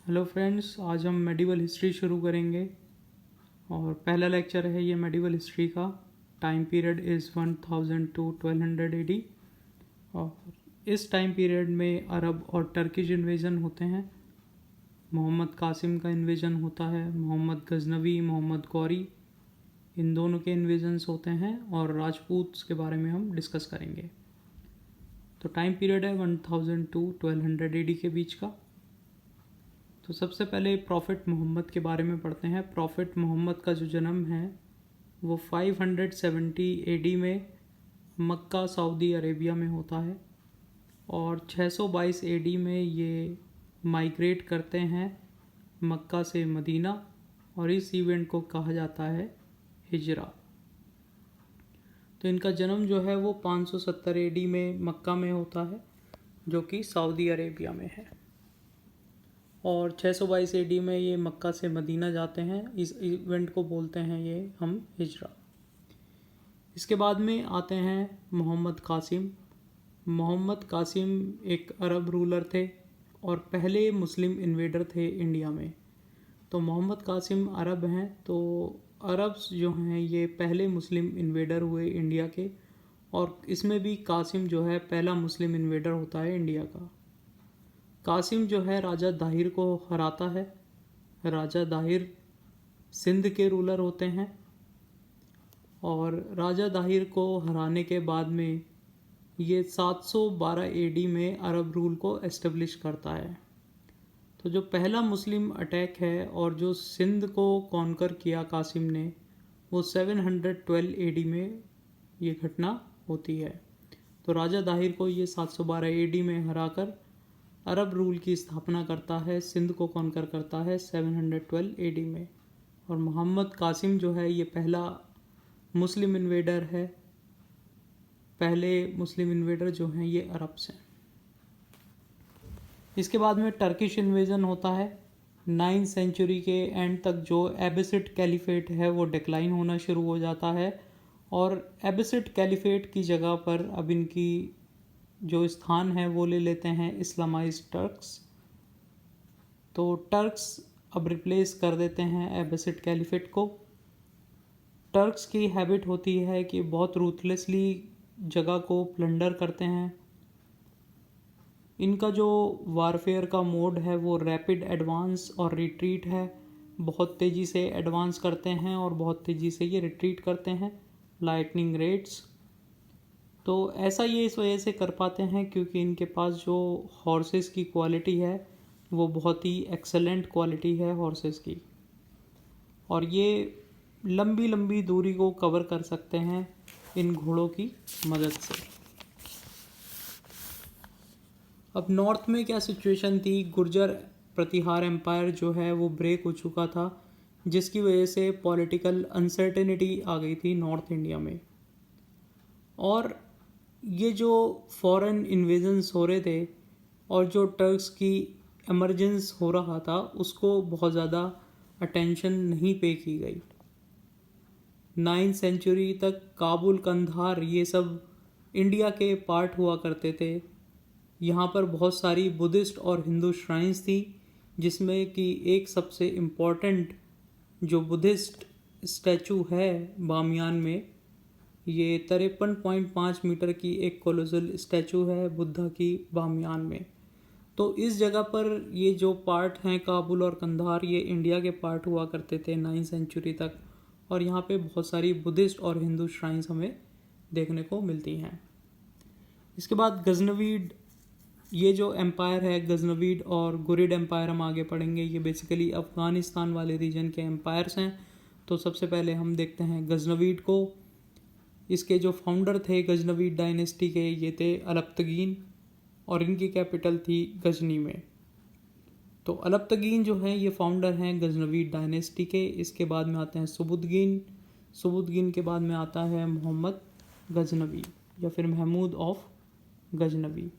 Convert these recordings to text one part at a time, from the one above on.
Hello friends, आज हम medieval history शुरू करेंगे और पहला लेक्चर है ये मेडिवल हिस्ट्री का। Time period is 1000 to 1200 AD और इस टाइम पीरियड में अरब और टर्किश इन्वेजन होते हैं। मोहम्मद कासिम का इन्वेजन होता है, मोहम्मद गजनवी, मोहम्मद गौरी, इन दोनों के इन्वेजन्स होते हैं और राजपूत के बारे में हम डिस्कस करेंगे। तो टाइम पीरियड है 1000 टू 1200 एडी के बीच का। तो सबसे पहले प्रॉफिट मोहम्मद के बारे में पढ़ते हैं। प्रॉफिट मोहम्मद का जो जन्म है वो 570 एडी में मक्का सऊदी अरेबिया में होता है और 622 एडी में ये माइग्रेट करते हैं मक्का से मदीना और इस इवेंट को कहा जाता है हिजरा। तो इनका जन्म जो है वो 570 एडी में मक्का में होता है जो कि सऊदी अरेबिया में है और 622 एडी में ये मक्का से मदीना जाते हैं। इस इवेंट को बोलते हैं ये हम हिजरा। इसके बाद में आते हैं मोहम्मद कासिम। मोहम्मद कासिम एक अरब रूलर थे और पहले मुस्लिम इन्वेडर थे इंडिया में। तो मोहम्मद कासिम अरब हैं, तो अरब्स जो हैं ये पहले मुस्लिम इन्वेडर हुए इंडिया के और इसमें भी कासिम जो है पहला मुस्लिम इन्वेडर होता है इंडिया का। कासिम जो है राजा दाहिर को हराता है। राजा दाहिर सिंध के रूलर होते हैं और राजा दाहिर को हराने के बाद में ये 712 एडी में अरब रूल को एस्टेब्लिश करता है। तो जो पहला मुस्लिम अटैक है और जो सिंध को कॉन्कर किया कासिम ने वो 712 एडी में ये घटना होती है। तो राजा दाहिर को ये 712 एडी में हराकर अरब रूल की स्थापना करता है, सिंध को कॉन्कर करता है 712 एडी में। और मोहम्मद कासिम जो है ये पहला मुस्लिम इन्वेडर है। पहले मुस्लिम इन्वेडर जो हैं ये अरब से। इसके बाद में टर्किश इन्वेजन होता है। 9th सेंचुरी के एंड तक जो एबिसिड कैलिफेट है वो डिक्लाइन होना शुरू हो जाता है और एबिसिड कैलिफेट की जगह पर अब इनकी जो स्थान है वो ले लेते हैं इस्लामाइज्ड टर्क्स। तो टर्क्स अब रिप्लेस कर देते हैं एबिसिड कैलिफेट को। टर्क्स की हैबिट होती है कि बहुत रूथलेसली जगह को प्लंडर करते हैं। इनका जो वारफेयर का मोड है वो रैपिड एडवांस और रिट्रीट है। बहुत तेज़ी से एडवांस करते हैं और बहुत तेज़ी से ये रिट्रीट करते हैं, लाइटनिंग रेट्स। तो ऐसा ये इस वजह से कर पाते हैं क्योंकि इनके पास जो हॉर्सेस की क्वालिटी है वो बहुत ही एक्सेलेंट क्वालिटी है हॉर्सेस की और ये लंबी लंबी दूरी को कवर कर सकते हैं इन घोड़ों की मदद से। अब नॉर्थ में क्या सिचुएशन थी, गुर्जर प्रतिहार एम्पायर जो है वो ब्रेक हो चुका था जिसकी वजह से पॉलिटिकल अनसर्टेनिटी आ गई थी नॉर्थ इंडिया में और ये जो फॉरेन इन्वेजन्स हो रहे थे और जो टर्क्स की एमरजेंस हो रहा था उसको बहुत ज़्यादा अटेंशन नहीं पे की गई। 9th सेंचुरी तक काबुल, कंधार ये सब इंडिया के पार्ट हुआ करते थे। यहाँ पर बहुत सारी बुद्धिस्ट और हिंदू श्राइन्स थी जिसमें कि एक सबसे इम्पोर्टेंट जो बुद्धिस्ट स्टैचू है बामियान में, ये 53.5 मीटर की एक कोलोसल स्टैचू है बुद्धा की बामियान में। तो इस जगह पर ये जो पार्ट हैं काबुल और कंधार ये इंडिया के पार्ट हुआ करते थे 9th सेंचुरी तक और यहाँ पे बहुत सारी बुद्धिस्ट और हिंदू श्राइन्स हमें देखने को मिलती हैं। इसके बाद गजनवीड, ये जो एम्पायर है गजनवीड और गुरिड एम्पायर हम आगे पढ़ेंगे। ये बेसिकली अफ़गानिस्तान वाले रीजन के एम्पायर्स हैं। तो सबसे पहले हम देखते हैं गजनवीड को। इसके जो फाउंडर थे गजनवीद डायनेस्टी के ये थे अलप्तगीन और इनकी कैपिटल थी गजनी में। तो अलप्तगीन जो हैं ये फाउंडर हैं गजनवीद डायनेस्टी के। इसके बाद में आते हैं सुबुद्दीन। सुबुद्दीन के बाद में आता है मोहम्मद गजनवी या फिर महमूद ऑफ गजनवी।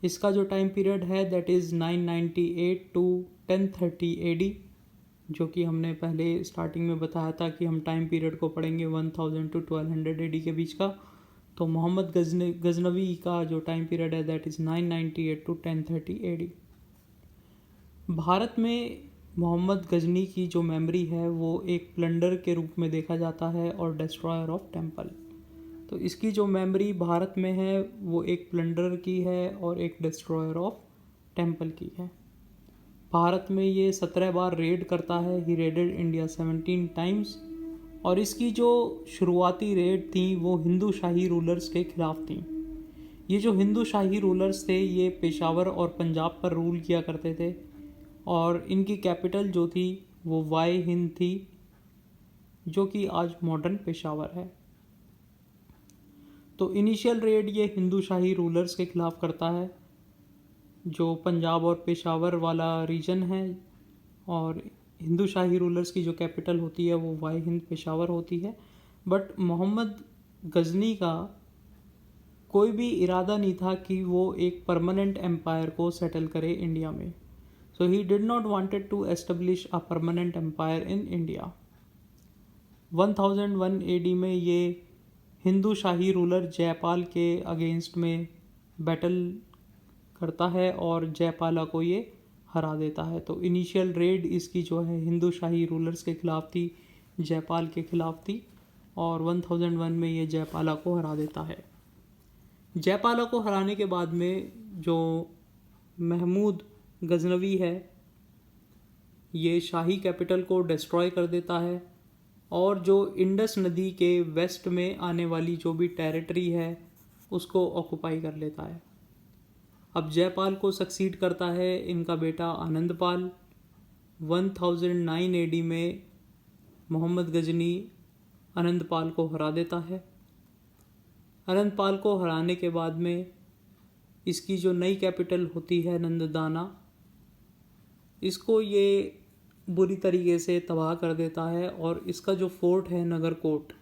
इसका जो टाइम पीरियड है दैट इज़ 998 टू 1030 एडी, जो कि हमने पहले स्टार्टिंग में बताया था कि हम टाइम पीरियड को पढ़ेंगे 1000 टू 1200 एडी के बीच का। तो मोहम्मद गजनवी का जो टाइम पीरियड है that is 998 to 1030 AD. Bharat में मोहम्मद गजनी की जो मेमोरी है वो एक प्लंडर के रूप में देखा जाता है और डिस्ट्रॉयर ऑफ टेम्पल। तो इसकी जो मेमोरी भारत में है वो एक प्लंडर की है और एक डिस्ट्रॉयर ऑफ टेम्पल की है। भारत में ये 17 बार रेड करता है। ही रेडेड इंडिया 17 टाइम्स। और इसकी जो शुरुआती रेड थी वो हिंदू शाही रूलर्स के खिलाफ थी। ये जो हिंदू शाही रूलर्स थे ये पेशावर और पंजाब पर रूल किया करते थे और इनकी कैपिटल जो थी वो वाई हिंद थी, जो कि आज मॉडर्न पेशावर है। तो इनिशियल रेड ये हिंदू शाही रूलर्स के खिलाफ करता है जो पंजाब और पेशावर वाला रीजन है, और हिंदू शाही रूलर्स की जो कैपिटल होती है वो वाई हिंद पेशावर होती है। बट मोहम्मद गजनी का कोई भी इरादा नहीं था कि वो एक परमानेंट एम्पायर को सेटल करे इंडिया में। So he did not wanted to establish a permanent empire in India. 1001 AD में ये हिंदू शाही रूलर जयपाल के अगेंस्ट में बैटल करता है और जयपाला को ये हरा देता है। तो इनिशियल रेड इसकी जो है हिंदू शाही रूलर्स के खिलाफ थी, जयपाल के खिलाफ थी, और 1001 में ये जयपाला को हरा देता है। जयपाला को हराने के बाद में जो महमूद गजनवी है ये शाही कैपिटल को डिस्ट्रॉय कर देता है और जो इंडस नदी के वेस्ट में आने वाली जो भी टेरिटरी है उसको ऑक्युपाई कर लेता है। अब जयपाल को सक्सीड करता है इनका बेटा आनंदपाल। 1009 एडी में मोहम्मद गजनी आनंदपाल को हरा देता है। आनंदपाल को हराने के बाद में इसकी जो नई कैपिटल होती है नंददाना, इसको ये बुरी तरीके से तबाह कर देता है और इसका जो फोर्ट है नगरकोट,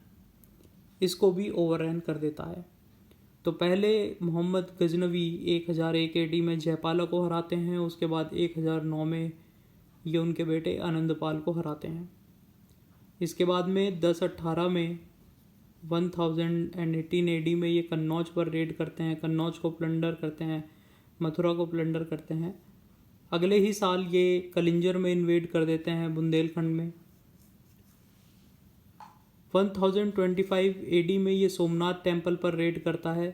इसको भी ओवररन कर देता है। तो पहले मोहम्मद गजनवी 1001 एडी में जयपाला को हराते हैं, उसके बाद 1009 में ये उनके बेटे आनंदपाल को हराते हैं। इसके बाद में 1018 में 1018 एडी में ये कन्नौज पर रेड करते हैं, कन्नौज को प्लंडर करते हैं, मथुरा को प्लंडर करते हैं। अगले ही साल ये कलिंजर में इन्वेड कर देते हैं, बुंदेलखंड में। 1025 एडी में ये सोमनाथ टेम्पल पर रेड करता है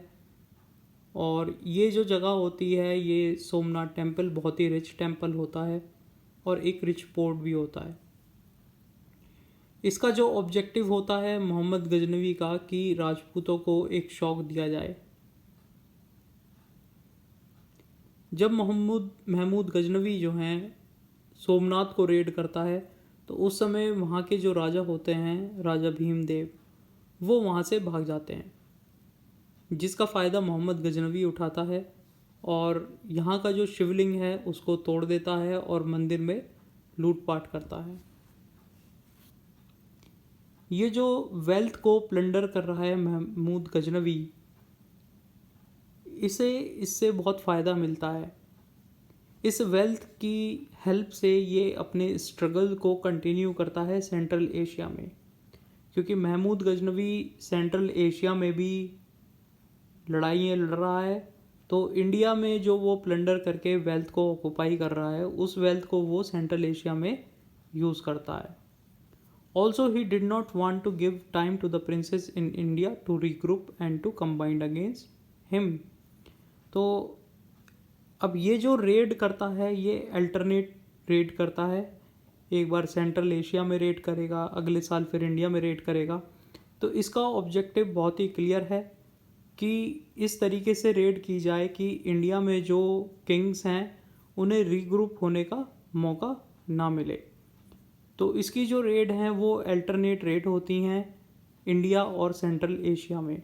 और ये जो जगह होती है ये सोमनाथ टेम्पल बहुत ही रिच टेम्पल होता है और एक रिच पोर्ट भी होता है। इसका जो ऑब्जेक्टिव होता है मोहम्मद गजनवी का कि राजपूतों को एक शॉक दिया जाए। जब महमूद गजनवी जो हैं सोमनाथ को रेड करता है तो उस समय वहाँ के जो राजा होते हैं, राजा भीमदेव, वो वहाँ से भाग जाते हैं, जिसका फ़ायदा मोहम्मद गजनवी उठाता है और यहाँ का जो शिवलिंग है उसको तोड़ देता है और मंदिर में लूटपाट करता है। ये जो वेल्थ को प्लंडर कर रहा है महमूद गजनवी, इससे बहुत फ़ायदा मिलता है। इस वेल्थ की हेल्प से ये अपने स्ट्रगल को कंटिन्यू करता है सेंट्रल एशिया में, क्योंकि महमूद गजनवी सेंट्रल एशिया में भी लड़ाइयाँ लड़ रहा है। तो इंडिया में जो वो प्लंडर करके वेल्थ को ऑक्युपाई कर रहा है उस वेल्थ को वो सेंट्रल एशिया में यूज़ करता है। Also he did not want to give time to the princes in India to regroup and to combined against him. तो अब ये जो रेड करता है ये अल्टरनेट रेड करता है। एक बार सेंट्रल एशिया में रेड करेगा, अगले साल फिर इंडिया में रेड करेगा। तो इसका ऑब्जेक्टिव बहुत ही क्लियर है कि इस तरीके से रेड की जाए कि इंडिया में जो किंग्स हैं उन्हें रीग्रुप होने का मौका ना मिले। तो इसकी जो रेड हैं वो अल्टरनेट रेड होती हैं इंडिया और सेंट्रल एशिया में।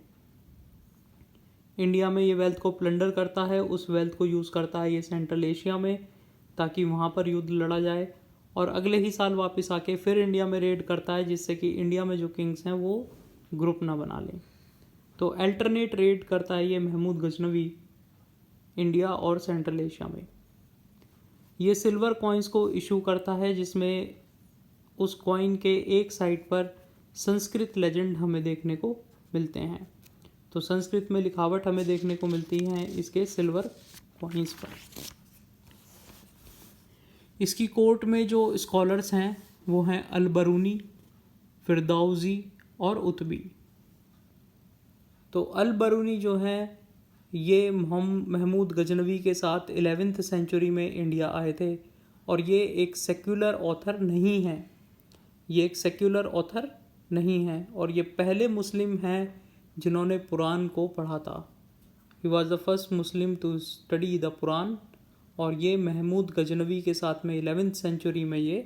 इंडिया में ये वेल्थ को प्लंडर करता है, उस वेल्थ को यूज़ करता है ये सेंट्रल एशिया में ताकि वहाँ पर युद्ध लड़ा जाए, और अगले ही साल वापस आके फिर इंडिया में रेड करता है जिससे कि इंडिया में जो किंग्स हैं वो ग्रुप ना बना लें। तो अल्टरनेट रेड करता है ये महमूद गजनवी इंडिया और सेंट्रल एशिया में। ये सिल्वर कॉइन्स को इशू करता है जिसमें उस कॉइन के एक साइड पर संस्कृत लेजेंड हमें देखने को मिलते हैं। तो संस्कृत में लिखावट हमें देखने को मिलती है इसके सिल्वर कॉइन्स पर। इसकी कोर्ट में जो स्कॉलर्स हैं वो हैं अल-बरूनी, फिरदौसी और उतबी। तो अल-बरूनी जो है ये महमूद गजनवी के साथ 11th सेंचुरी में इंडिया आए थे और ये एक सेक्युलर ऑथर नहीं है, ये एक सेक्युलर ऑथर नहीं है और ये पहले मुस्लिम हैं जिन्होंने कुरान को पढ़ा था। He was the first Muslim to study the Quran और ये महमूद गजनवी के साथ में 11th सेंचुरी में ये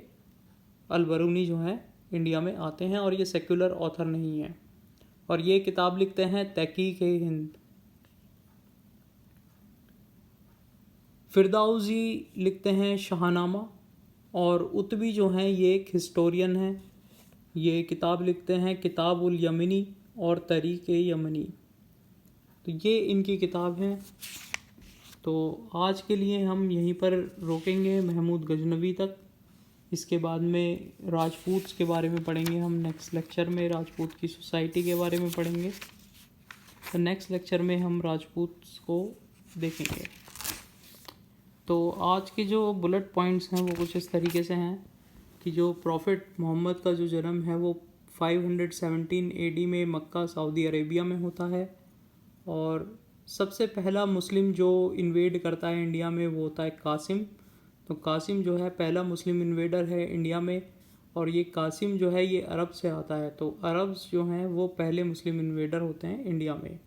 अल-बरूनी जो हैं इंडिया में आते हैं और ये सेक्युलर ऑथर नहीं है और ये किताब लिखते हैं तहकीक-ए-हिंद। फिरदौसी लिखते हैं शाहनामा और उतबी जो हैं ये एक हिस्टोरियन हैं, ये किताब लिखते हैं किताबुल यमनी और तरीक़-ए-यमनी। तो ये इनकी किताब है। तो आज के लिए हम यहीं पर रोकेंगे महमूद गजनवी तक। इसके बाद में राजपूत्स के बारे में पढ़ेंगे हम नेक्स्ट लेक्चर में, राजपूत की सोसाइटी के बारे में पढ़ेंगे। तो नेक्स्ट लेक्चर में हम राजपूत्स को देखेंगे। तो आज के जो बुलेट पॉइंट्स हैं वो कुछ इस तरीके से हैं कि जो प्रॉफिट मोहम्मद का जो जन्म है वो 517 AD में मक्का सऊदी अरेबिया में होता है और सबसे पहला मुस्लिम जो इन्वेड करता है इंडिया में वो होता है कासिम। तो कासिम जो है पहला मुस्लिम इन्वेडर है इंडिया में और ये कासिम जो है ये अरब से आता है। तो अरब्स जो हैं वो पहले मुस्लिम इन्वेडर होते हैं इंडिया में।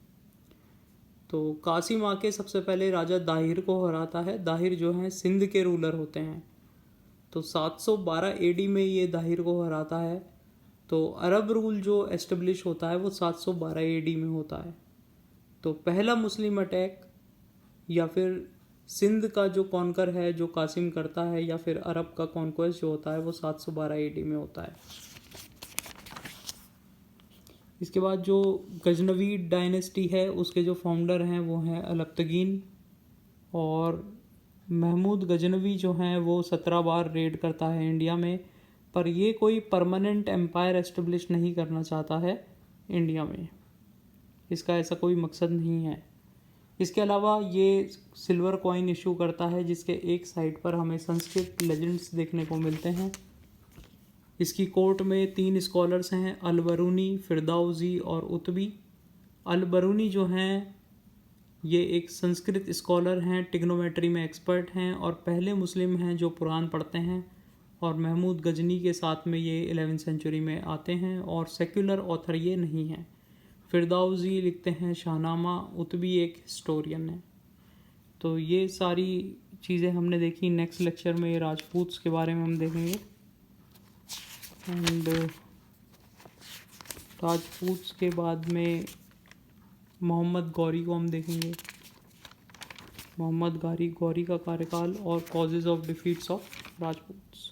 तो कासिम आके सबसे पहले राजा दाहिर को हराता है। दाहिर जो हैं सिंध के रूलर होते हैं। तो 712 AD में ये दाहिर को हराता है। तो अरब रूल जो एस्टेब्लिश होता है वो 712 AD में होता है। तो पहला मुस्लिम अटैक या फिर सिंध का जो कॉन्कर है जो कासिम करता है या फिर अरब का कॉन्क्वेस्ट जो होता है वो 712 AD में होता है। इसके बाद जो गजनवी डायनेस्टी है उसके जो फाउंडर हैं वो हैं अलब्तगीन और महमूद गजनवी जो हैं वो 17 बार रेड करता है इंडिया में, पर ये कोई परमानेंट एम्पायर एस्टेब्लिश नहीं करना चाहता है इंडिया में, इसका ऐसा कोई मकसद नहीं है। इसके अलावा ये सिल्वर कॉइन इशू करता है जिसके एक साइड पर हमें संस्कृत लेजेंड्स देखने को मिलते हैं। इसकी कोर्ट में 3 स्कॉलर्स हैं अल-बरूनी, फिरदौसी और उतबी। अल-बरूनी जो हैं ये एक संस्कृत स्कॉलर हैं, टिग्नोमेट्री में एक्सपर्ट हैं और पहले मुस्लिम हैं जो कुरान पढ़ते हैं और महमूद गजनी के साथ में ये 11th सेंचुरी में आते हैं और सेक्युलर ऑथर ये नहीं हैं। फिरदौसी लिखते हैं शाहनामा, उतबी एक हिस्टोरियन है। तो ये सारी चीज़ें हमने देखी। नेक्स्ट लेक्चर में राजपूत्स के बारे में हम देखेंगे एंड राजपूत्स के बाद में मोहम्मद गौरी को हम देखेंगे, मोहम्मद गौरी का कार्यकाल और कॉजेज़ ऑफ डिफीट्स ऑफ राजपूत्स।